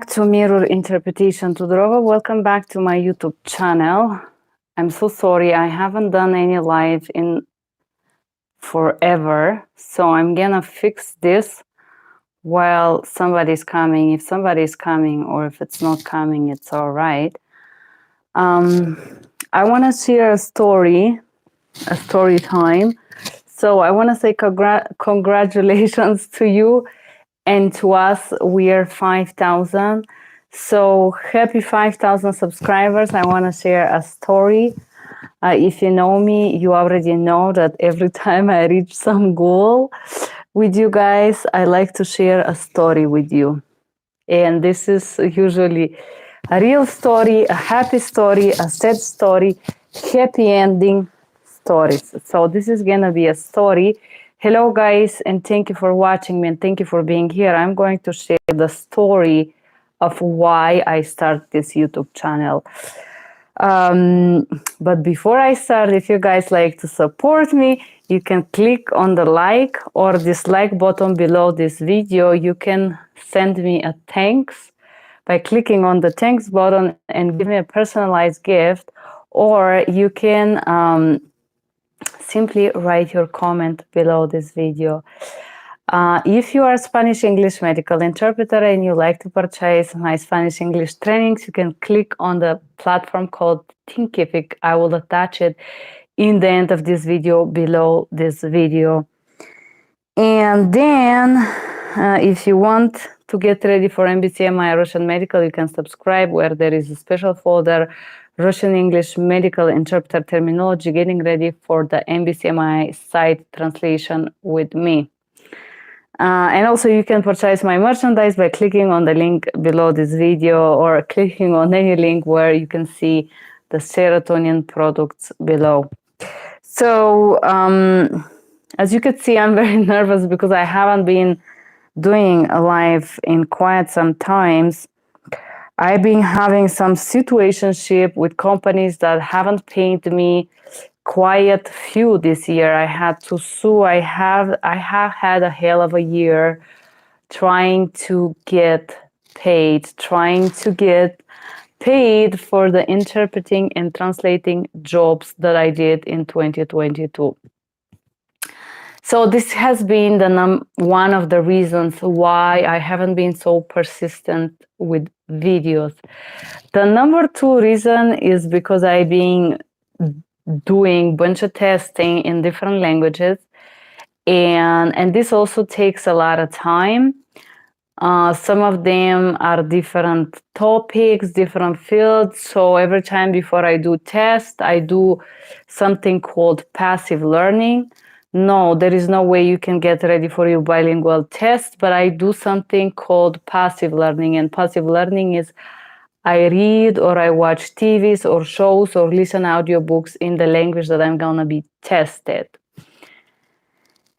To Mirror Interpretation Todorova. Welcome back to my YouTube channel. I'm so sorry I haven't done any live in forever, so I'm gonna fix this while somebody's coming. If somebody's coming or if it's not coming, it's all right. I want to share a story time. So I want to say congratulations to you and to us. We are 5,000. So happy 5,000 subscribers. I want to share a story. If you know me, you already know that every time I reach some goal with you guys, I like to share a story with you. And this is usually a real story, a happy story, a sad story, happy ending stories. So this is going to be a story. Hello, guys, and thank you for watching me and thank you for being here. I'm going to share the story of why I started this YouTube channel. But before I start, if you guys like to support me, you can click on the like or dislike button below this video. You can send me a thanks by clicking on the thanks button and give me a personalized gift, or you can simply write your comment below this video. If you are Spanish English medical interpreter and you like to purchase my Spanish English trainings, you can click on the platform called Thinkific. I will attach it in the end of this video, below this video. And then if you want to get ready for NBCMI Russian Medical, you can subscribe where there is a special folder, Russian English Medical Interpreter Terminology, getting ready for the NBCMI site translation with me. And also you can purchase my merchandise by clicking on the link below this video or clicking on any link where you can see the serotonin products below. So as you can see, I'm very nervous because I haven't been doing a live in quite some times. I've been having some situationship with companies that haven't paid me quite few this year. I had to sue. I have had a hell of a year trying to get paid for the interpreting and translating jobs that I did in 2022. So this has been one of the reasons why I haven't been so persistent with videos. The number two reason is because I've been doing a bunch of testing in different languages, and this also takes a lot of time. Some of them are different topics, different fields. So every time before I do test, I do something called passive learning. No, there is no way you can get ready for your bilingual test, but I do something called passive learning. And passive learning is I read or I watch TVs or shows or listen audiobooks in the language that I'm going to be tested.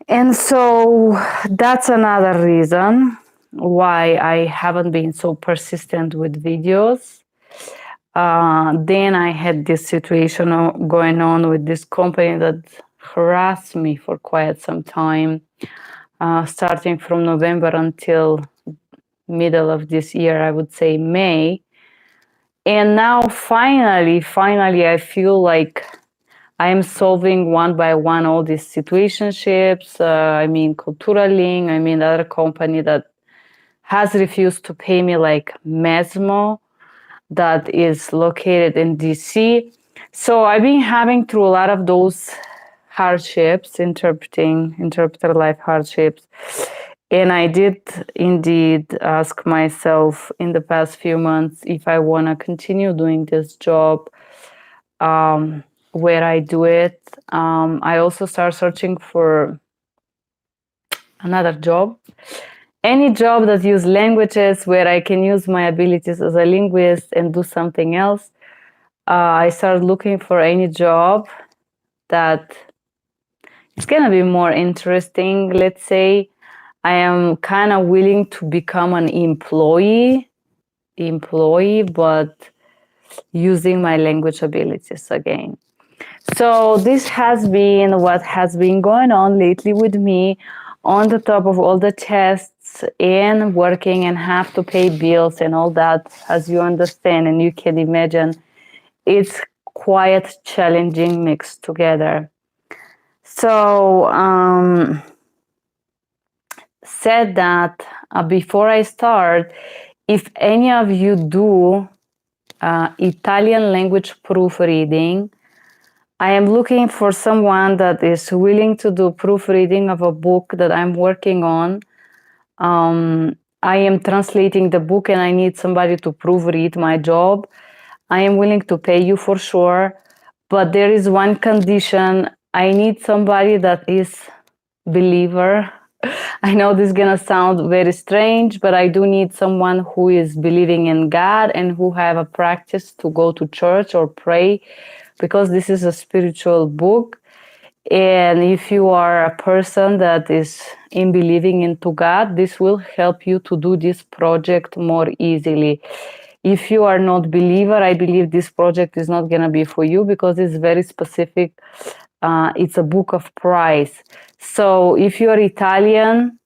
And so that's another reason why I haven't been so persistent with videos. Then I had this situation going on with this company that harassed me for quite some time, starting from November until middle of this year, I would say May. And now finally, I feel like I'm solving one by one all these situationships. Culturalink, the other company that has refused to pay me, like Mesmo, that is located in DC. So I've been having through a lot of those hardships, interpreter life hardships. And I did indeed ask myself in the past few months if I want to continue doing this job, where I do it. I also started searching for another job. Any job that uses languages where I can use my abilities as a linguist and do something else. I started looking for any job that is going to be more interesting, let's say. I am kind of willing to become an employee, but using my language abilities again. So this has been what has been going on lately with me, on the top of all the tests kids and working and have to pay bills and all that, as you understand and you can imagine, it's quite challenging mixed together. So said that before I start, if any of you do Italian language proofreading, I am looking for someone that is willing to do proofreading of a book that I'm working on. I am translating the book and I need somebody to proofread my job. I am willing to pay you for sure, but there is one condition. I need somebody that is believer. I know this is gonna sound very strange, but I do need someone who is believing in God and who have a practice to go to church or pray, because this is a spiritual book. And if you are a person that is in believing into God, this will help you to do this project more easily. If you are not believer, I believe this project is not gonna be for you because it's very specific. It's a book of price. So if you're Italian,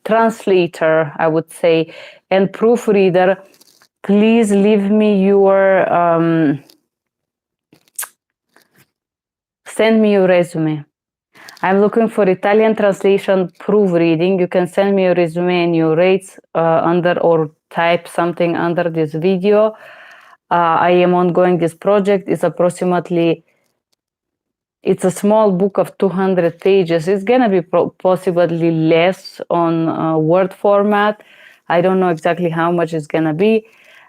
translator, I would say, and proofreader, please leave me your, send me your resume. I'm looking for Italian translation proofreading. You can send me your resume and your rates under, or type something under this video. I am ongoing this project. It's approximately, it's a small book of 200 pages. It's gonna be possibly less on Word format. I don't know exactly how much it's gonna be,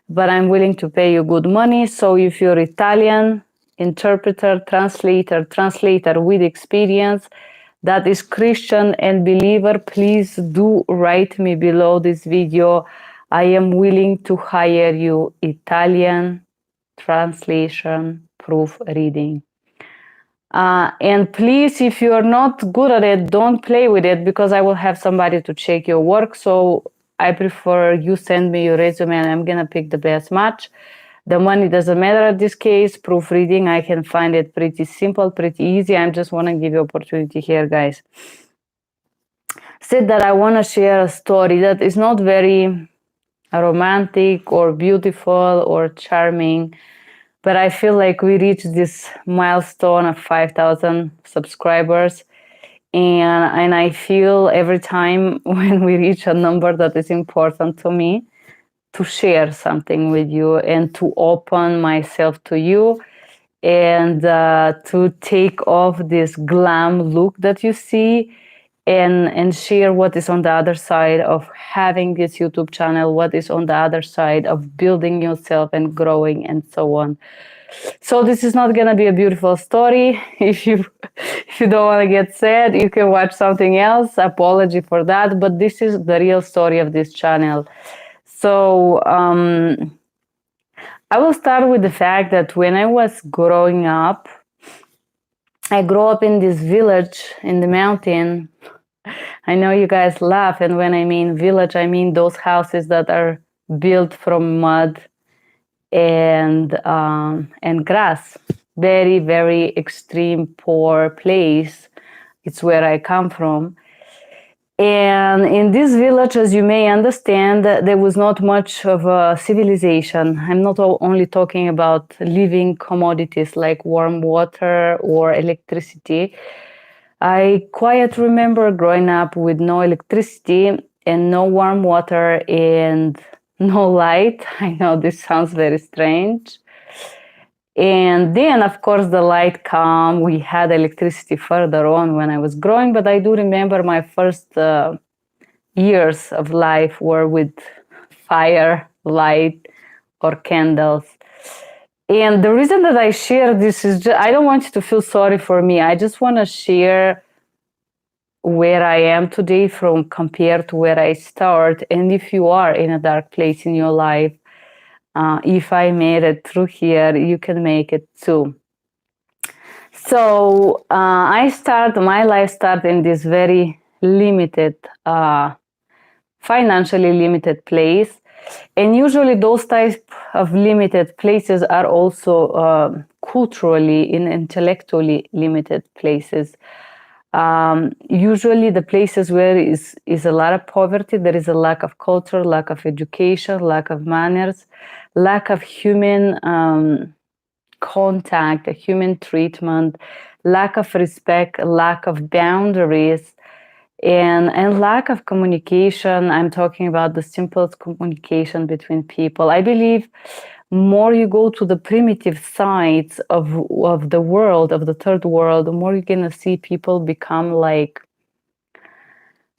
but I'm willing to pay you good money. So if you're Italian, interpreter, translator with experience, that is Christian and believer, please do write me below this video. I am willing to hire you Italian translation proofreading. And please, if you are not good at it, don't play with it, because I will have somebody to check your work. So I prefer you send me your resume and I'm gonna pick the best match. The money doesn't matter in this case. Proofreading, I can find it pretty simple, pretty easy. I just want to give you opportunity here, guys. Said that I want to share a story that is not very romantic or beautiful or charming, but I feel like we reached this milestone of 5,000 subscribers. And I feel every time when we reach a number that is important to me, to share something with you and to open myself to you, and to take off this glam look that you see, and share what is on the other side of having this YouTube channel, what is on the other side of building yourself and growing and so on. So this is not gonna be a beautiful story. If you don't want to get sad, you can watch something else. Apology for that, but this is the real story of this channel. So I will start with the fact that when I was growing up, I grew up in this village in the mountain. I know you guys laugh, and when I mean village, I mean those houses that are built from mud and grass. Very, very extreme poor place. It's where I come from. And in this village, as you may understand, there was not much of a civilization. I'm not only talking about living commodities like warm water or electricity. I quite remember growing up with no electricity and no warm water and no light. I know this sounds very strange. And then, of course, the light came. We had electricity further on when I was growing, but I do remember my first years of life were with fire, light, or candles. And the reason that I share this is I don't want you to feel sorry for me. I just want to share where I am today from compared to where I start. And if you are in a dark place in your life, if I made it through here, you can make it too. So my life started in this very limited, financially limited place. And usually those types of limited places are also culturally and intellectually limited places. Usually the places where is a lot of poverty, there is a lack of culture, lack of education, lack of manners, lack of human contact, a human treatment, lack of respect, lack of boundaries, and lack of communication. I'm talking about the simplest communication between people. I believe more you go to the primitive sides of the world, of the third world, the more you're gonna see people become like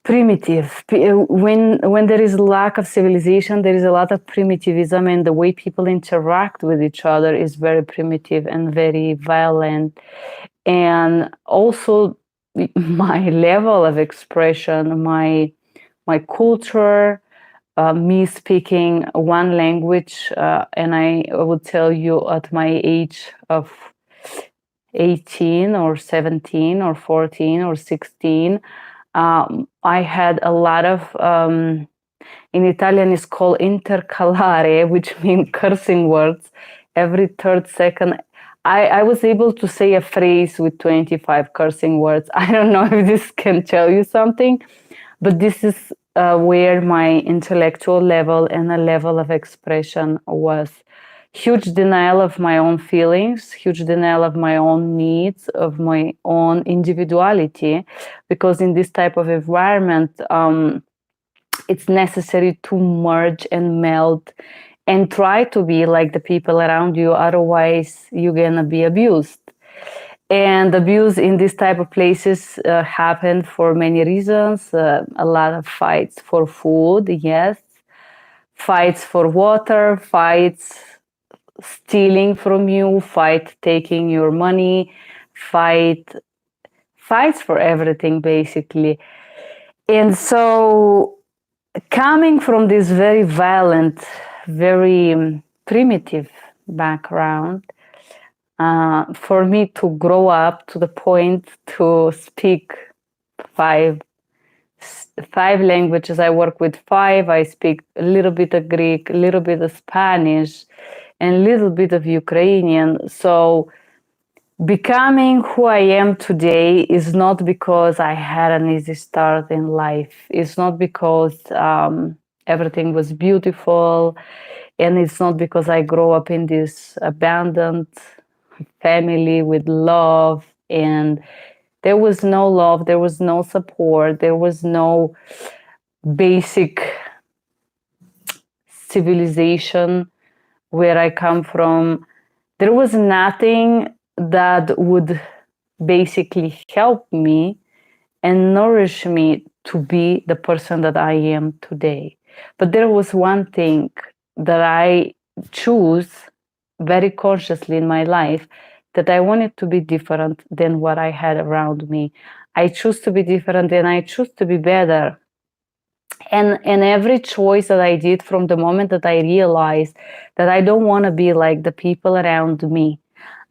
primitive. When there is lack of civilization, there is a lot of primitivism, and the way people interact with each other is very primitive and very violent. And also my level of expression, my culture, me speaking one language, and I would tell you at my age of 18 or 17 or 14 or 16, I had a lot of, in Italian it's called intercalare, which means cursing words. Every third second, I was able to say a phrase with 25 cursing words. I don't know if this can tell you something, but this is where my intellectual level and a level of expression was. Huge denial of my own feelings, huge denial of my own needs, of my own individuality, because in this type of environment, it's necessary to merge and meld and try to be like the people around you, otherwise you're gonna be abused. And abuse in this type of places happen for many reasons. A lot of fights for food, yes, fights for water, fights stealing from you, fight taking your money, fights for everything basically. And so coming from this very violent, very primitive background, for me to grow up to the point to speak five languages. I work with five. I speak a little bit of Greek, a little bit of Spanish, and a little bit of Ukrainian. So becoming who I am today is not because I had an easy start in life. It's not because everything was beautiful, and it's not because I grew up in this abandoned family with love, and there was no love, there was no support, there was no basic civilization where I come from. There was nothing that would basically help me and nourish me to be the person that I am today. But there was one thing that I choose very consciously in my life, that I wanted to be different than what I had around me. I choose to be different and I choose to be better. And every choice that I did from the moment that I realized that I don't want to be like the people around me.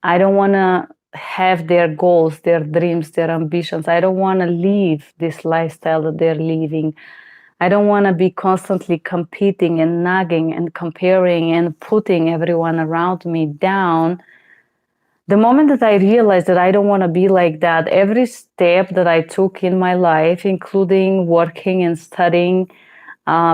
I don't want to have their goals, their dreams, their ambitions. I don't want to live this lifestyle that they're living. I don't want to be constantly competing and nagging and comparing and putting everyone around me down. The moment that I realized that I don't want to be like that, every step that I took in my life, including working and studying,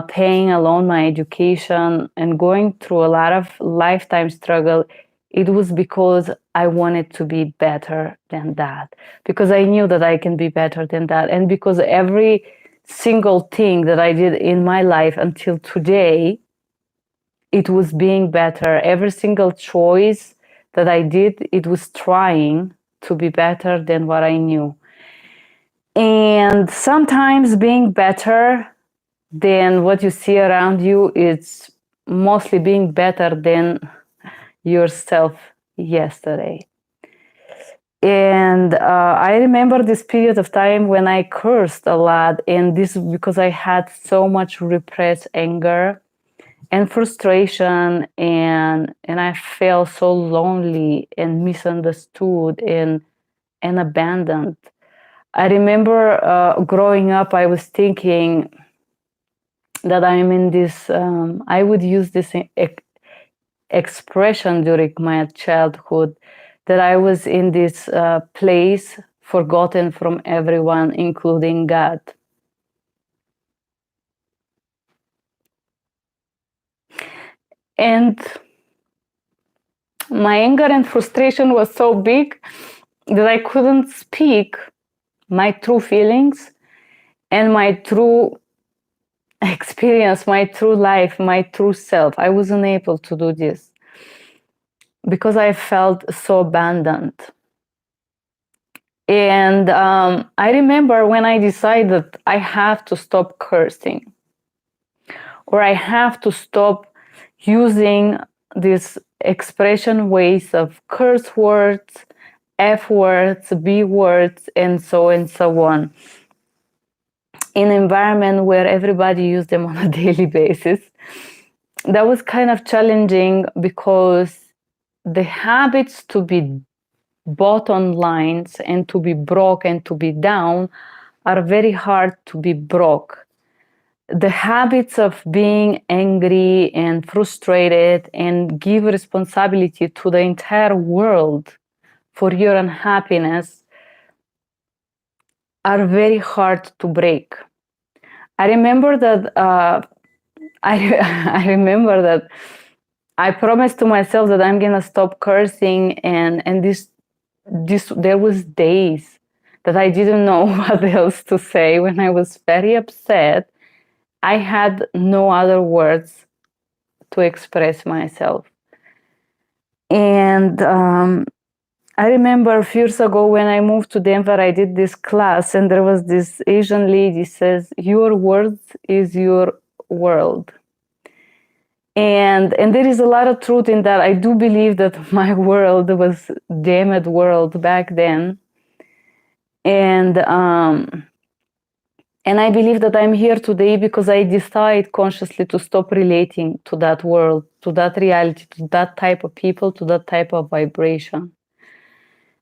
paying alone my education, and going through a lot of lifetime struggle, it was because I wanted to be better than that, because I knew that I can be better than that, and because every single thing that I did in my life until today, it was being better. Every single choice that I did, it was trying to be better than what I knew. And sometimes being better than what you see around you, it's mostly being better than yourself yesterday. And I remember this period of time when I cursed a lot, and this is because I had so much repressed anger and frustration, and I felt so lonely and misunderstood and abandoned. I remember growing up, I was thinking that I'm in this, I would use this expression during my childhood, that I was in this place forgotten from everyone, including God. And my anger and frustration was so big that I couldn't speak my true feelings and my true experience, my true life, my true self. I wasn't able to do this because I felt so abandoned. And I remember when I decided I have to stop cursing, or I have to stop using these expression ways of curse words, F words, B words, and so on, in an environment where everybody used them on a daily basis. That was kind of challenging because the habits to be bottom lines and to be broke and to be down are very hard to be broke. The habits of being angry and frustrated and give responsibility to the entire world for your unhappiness are very hard to break. I remember that I remember that I promised to myself that I'm gonna stop cursing, and this there was days that I didn't know what else to say. When I was very upset, I had no other words to express myself. And I remember a few years ago when I moved to Denver, I did this class, and there was this Asian lady says, "Your words is your world." And there is a lot of truth in that. I do believe that my world was damned world back then. And I believe that I'm here today because I decide consciously to stop relating to that world, to that reality, to that type of people, to that type of vibration.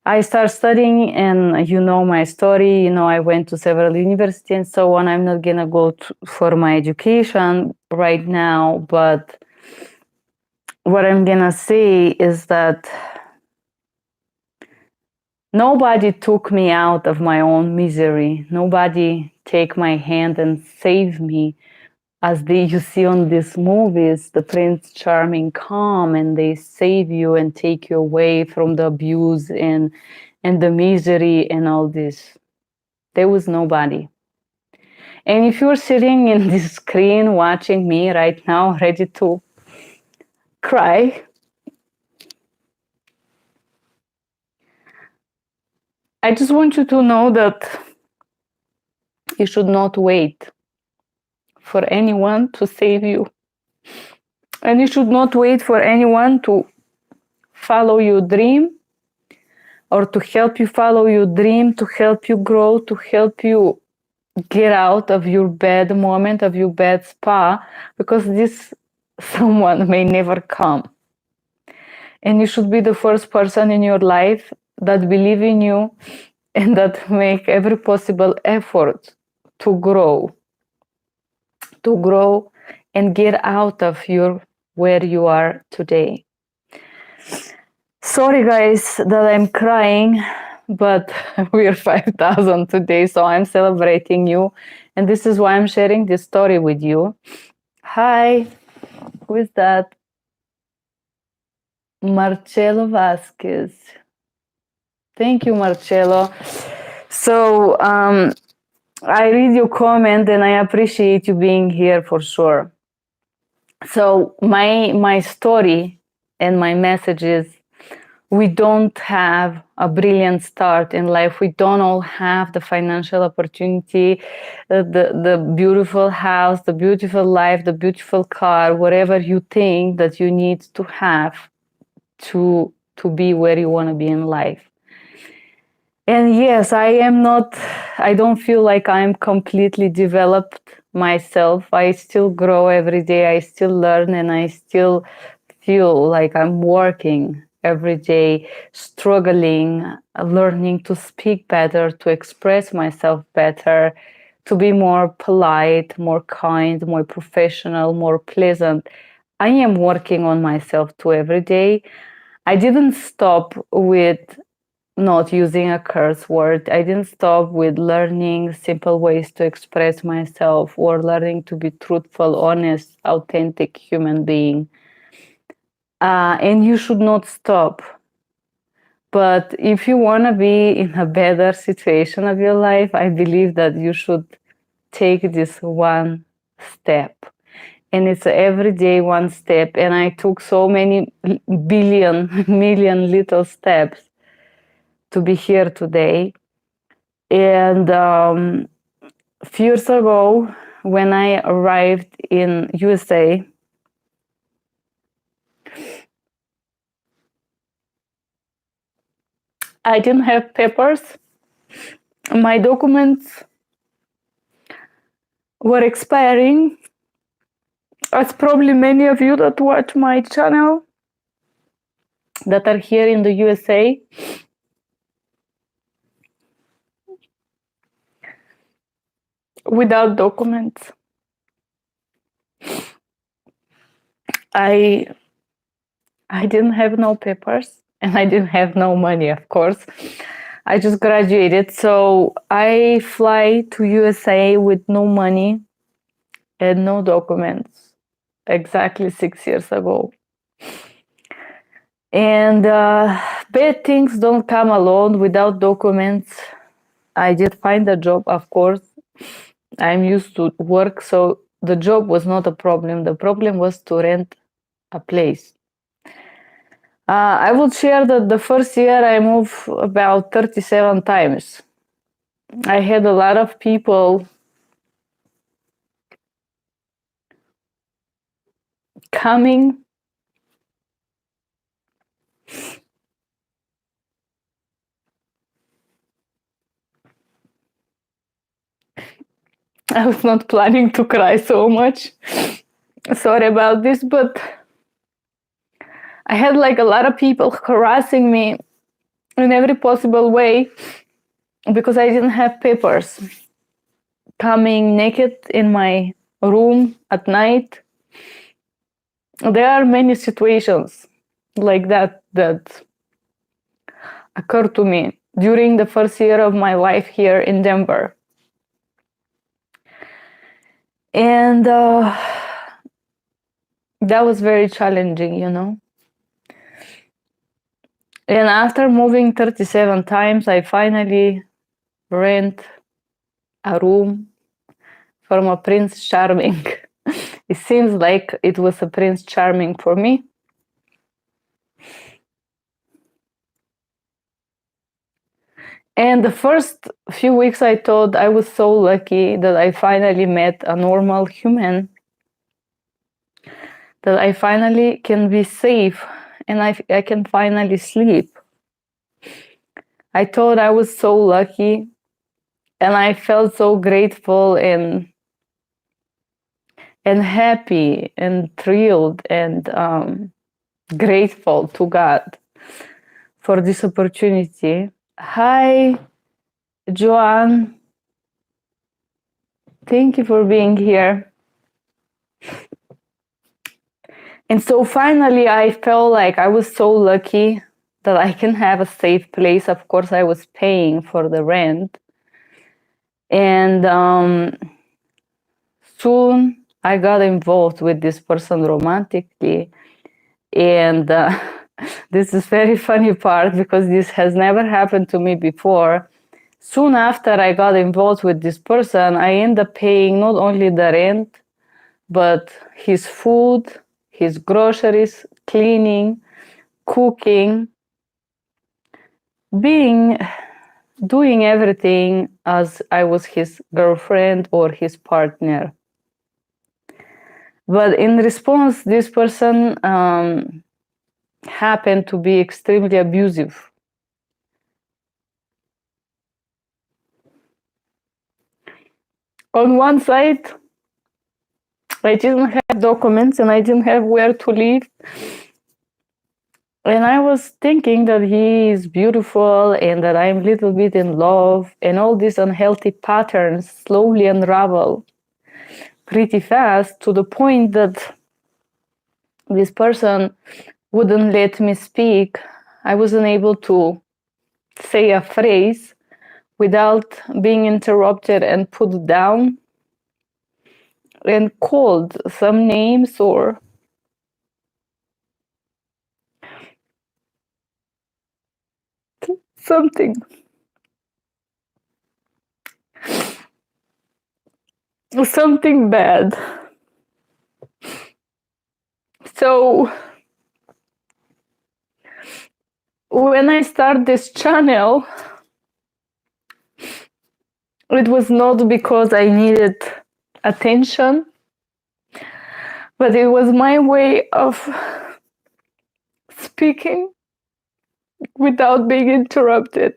I started studying, and you know my story. You know, I went to several universities and so on. I'm not gonna go for my education right now, but what I'm gonna say is that nobody took me out of my own misery. Nobody take my hand and save me, as you see on these movies, the Prince Charming come and they save you and take you away from the abuse and the misery and all this. There was nobody. And if you're sitting in this screen watching me right now, ready to cry, I just want you to know that you should not wait for anyone to save you. And you should not wait for anyone to follow your dream or to help you follow your dream, to help you grow, to help you get out of your bad moment, of your bad spa, because this someone may never come. And you should be the first person in your life that believe in you and that make every possible effort to grow and get out of where you are today. Sorry guys that I'm crying, but we're 5,000 today, so I'm celebrating you, and this is why I'm sharing this story with you. Hi, who is that? Marcelo Vasquez. Thank you, Marcelo. So I read your comment and I appreciate you being here for sure. So my story and my message is, we don't have a brilliant start in life. We don't all have the financial opportunity, the beautiful house, the beautiful life, the beautiful car, whatever you think that you need to have to be where you want to be in life. And yes, I don't feel like I'm completely developed myself. I still grow every day. I still learn, and I still feel like I'm working every day, struggling, learning to speak better, to express myself better, to be more polite, more kind, more professional, more pleasant. I am working on myself too every day. I didn't stop with not using a curse word. I didn't stop with learning simple ways to express myself or learning to be truthful, honest, authentic human being. And you should not stop. But if you want to be in a better situation of your life, I believe that you should take this one step. And it's every day one step. And I took so many million little steps to be here today. And a few years ago, when I arrived in USA, I didn't have papers. My documents were expiring. As probably many of you that watch my channel that are here in the USA, without documents. I didn't have no papers and I didn't have no money, of course. I just graduated, so I fly to USA with no money and no documents exactly 6 years ago. And bad things don't come alone without documents. I did find a job, of course. I'm used to work, so the job was not a problem. The problem was to rent a place. I would share that the first year I moved about 37 times. I had a lot of people coming. I was not planning to cry so much. Sorry about this, but I had like a lot of people harassing me in every possible way because I didn't have papers. Coming naked in my room at night. There are many situations like that occurred to me during the first year of my life here in Denver. And that was very challenging, you know. And after moving 37 times, I finally rent a room from a Prince Charming. It seems like it was a Prince Charming for me. And the first few weeks I thought I was so lucky that I finally met a normal human, that I finally can be safe and I can finally sleep. I thought I was so lucky and I felt so grateful and happy and thrilled and grateful to God for this opportunity. Hi, Joanne. Thank you for being here. And so finally, I felt like I was so lucky that I can have a safe place. Of course, I was paying for the rent. And soon I got involved with this person romantically. And this is very funny part because this has never happened to me before. Soon after I got involved with this person, I ended up paying not only the rent, but his food, his groceries, cleaning, cooking, doing everything as I was his girlfriend or his partner. But in response, this person happened to be extremely abusive. On one side, I didn't have documents and I didn't have where to live. And I was thinking that he is beautiful and that I'm a little bit in love, and all these unhealthy patterns slowly unravel pretty fast to the point that this person wouldn't let me speak. I wasn't able to say a phrase without being interrupted and put down and called some names or something bad. So when I start this channel, it was not because I needed attention, but it was my way of speaking without being interrupted.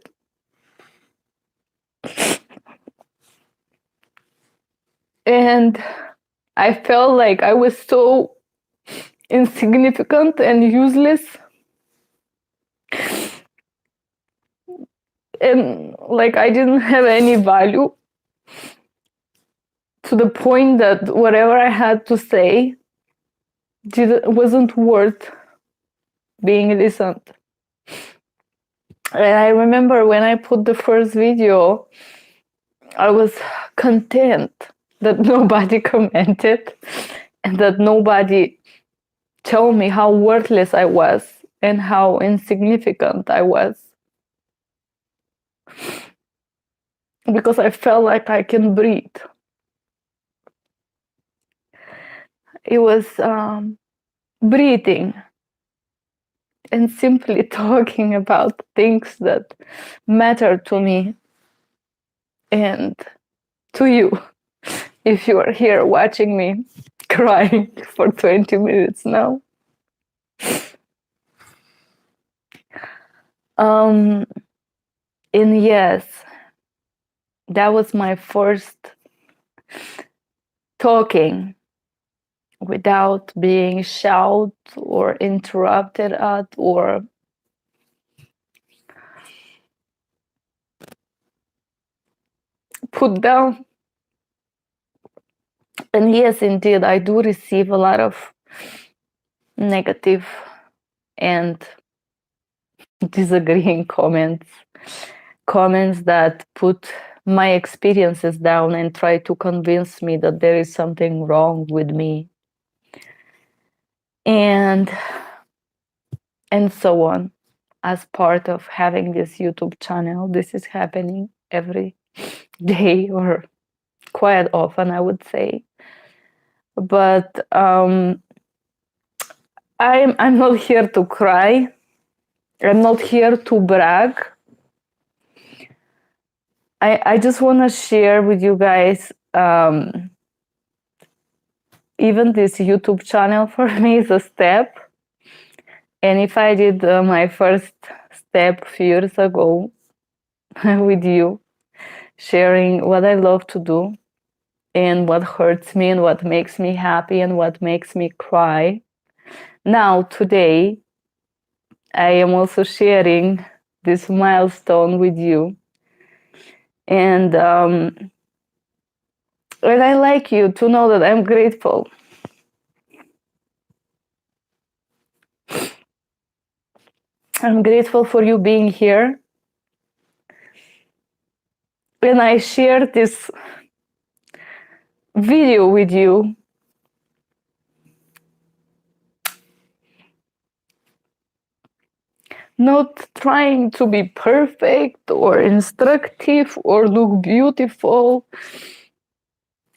And I felt like I was so insignificant and useless. And like I didn't have any value, to the point that whatever I had to say wasn't worth being listened. And I remember when I put the first video, I was content that nobody commented and that nobody told me how worthless I was and how insignificant I was. Because I felt like I can breathe. It was breathing and simply talking about things that matter to me and to you, if you are here watching me crying for 20 minutes now. And yes, that was my first talking without being shouted or interrupted at or put down. And yes, indeed, I do receive a lot of negative and disagreeing comments that put my experiences down and try to convince me that there is something wrong with me. And so on. As part of having this YouTube channel, this is happening every day or quite often, I would say. But I'm not here to cry. I'm not here to brag. I just want to share with you guys, even this YouTube channel for me is a step. And if I did my first step a few years ago with you, sharing what I love to do and what hurts me and what makes me happy and what makes me cry, now today I am also sharing this milestone with you. And I like you to know that I'm grateful. I'm grateful for you being here. And I share this video with you not trying to be perfect or instructive or look beautiful,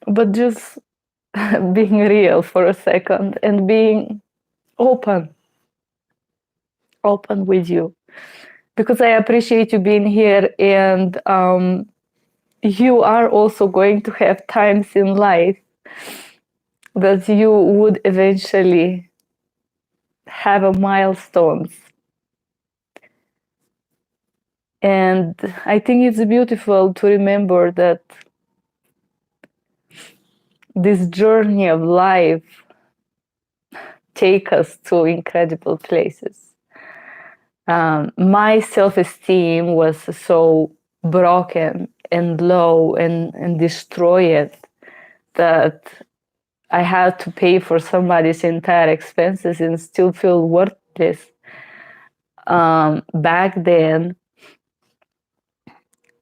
but just being real for a second and being open with you, because I appreciate you being here. And you are also going to have times in life that you would eventually have a milestones. And I think it's beautiful to remember that this journey of life take us to incredible places. My self-esteem was so broken and low and destroyed that I had to pay for somebody's entire expenses and still feel worthless. Back then,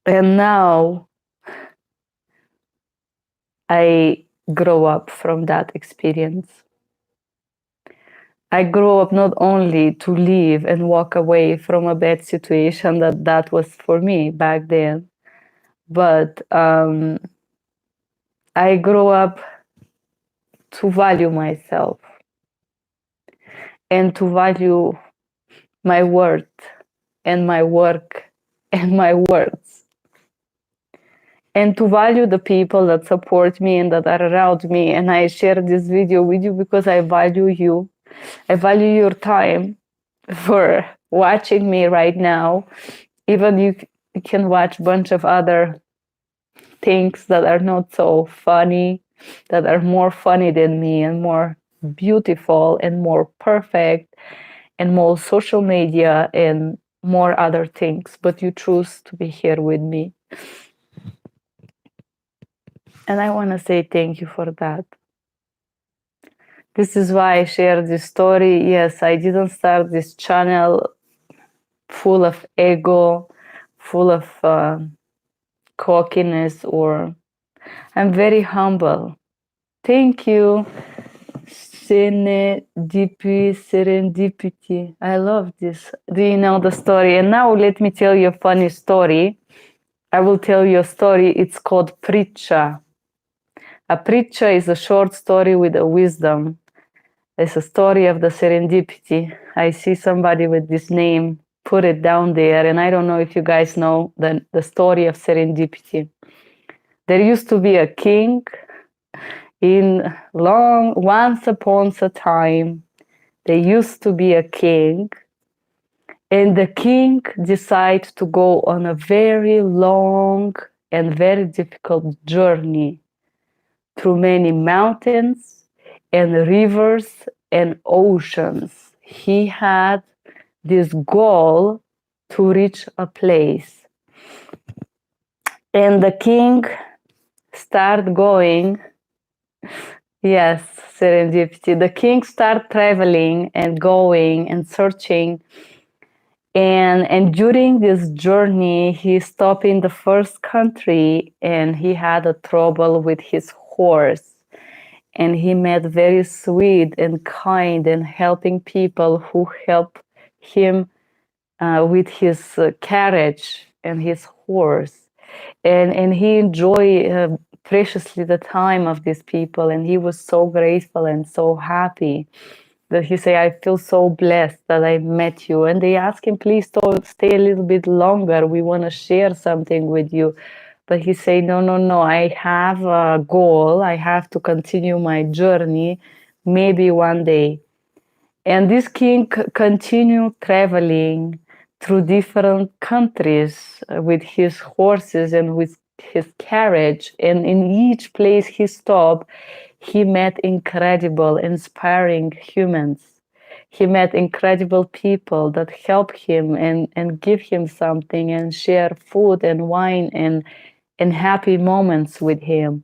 And now I grow up from that experience. I grew up not only to live and walk away from a bad situation that was for me back then, but I grew up to value myself and to value my worth and my work and my words, and to value the people that support me and that are around me. And I share this video with you because I value you. I value your time for watching me right now. Even you can watch a bunch of other things that are not so funny, that are more funny than me and more beautiful and more perfect and more social media and more other things, but you choose to be here with me. And I want to say thank you for that. This is why I share this story. Yes, I didn't start this channel full of ego, full of cockiness, or I'm very humble. Thank you. Serendipity. I love this. Do you know the story? And now let me tell you a funny story. I will tell you a story. It's called Priča. A Priča is a short story with a wisdom. It's a story of the serendipity. I see somebody with this name put it down there, and I don't know if you guys know the story of serendipity. There used to be a king once upon a time. There used to be a king, and the king decided to go on a very long and very difficult journey through many mountains and rivers and oceans. He had this goal to reach a place. And the king started going. Yes, serendipity. The king started traveling and going and searching. And during this journey, he stopped in the first country and he had a trouble with his horse. And he met very sweet and kind and helping people who helped him with his carriage and his horse. And he enjoyed preciously the time of these people, and he was so grateful and so happy that he said, I feel so blessed that I met you. And they asked him, please stay a little bit longer. We want to share something with you. But he said, no, I have a goal. I have to continue my journey, maybe one day. And this king continued traveling through different countries with his horses and with his carriage. And in each place he stopped, he met incredible, inspiring humans. He met incredible people that help him and give him something and share food and wine and happy moments with him.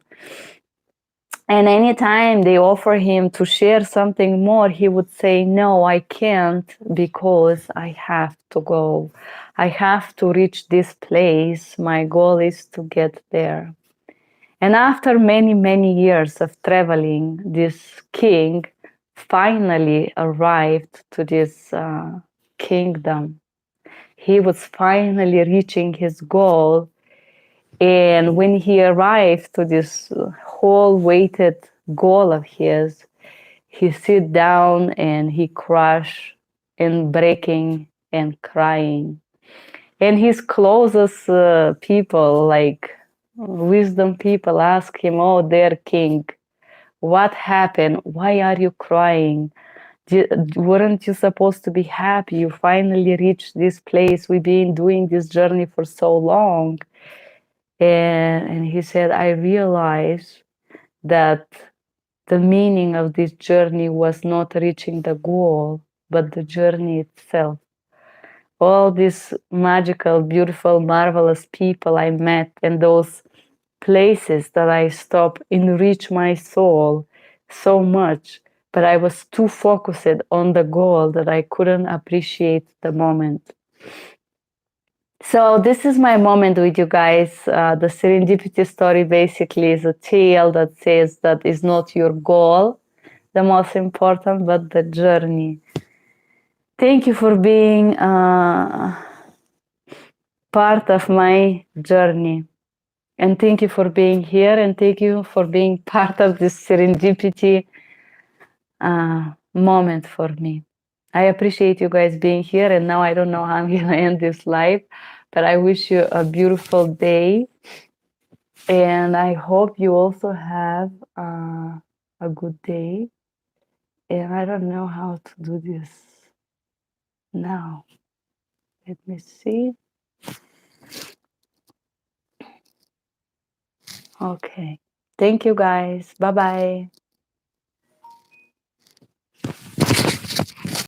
And anytime they offer him to share something more, he would say, no, I can't because I have to go. I have to reach this place. My goal is to get there. And after many, many years of traveling, this king finally arrived to this kingdom. He was finally reaching his goal. And when he arrived to this whole weighted goal of his, he sit down and he crushed and breaking and crying. And his closest people, like wisdom people, ask him, oh, dear king, what happened? Why are you crying? Weren't you supposed to be happy? You finally reached this place. We've been doing this journey for so long. And he said, I realized that the meaning of this journey was not reaching the goal, but the journey itself. All these magical, beautiful, marvelous people I met and those places that I stopped enrich my soul so much, but I was too focused on the goal that I couldn't appreciate the moment. So this is my moment with you guys. The serendipity story basically is a tale that says that is not your goal, the most important, but the journey. Thank you for being part of my journey. And thank you for being here, and thank you for being part of this serendipity moment for me. I appreciate you guys being here, and now I don't know how I'm going to end this live, but I wish you a beautiful day, and I hope you also have a good day. And I don't know how to do this now. Let me see. Okay. Thank you guys. Bye bye.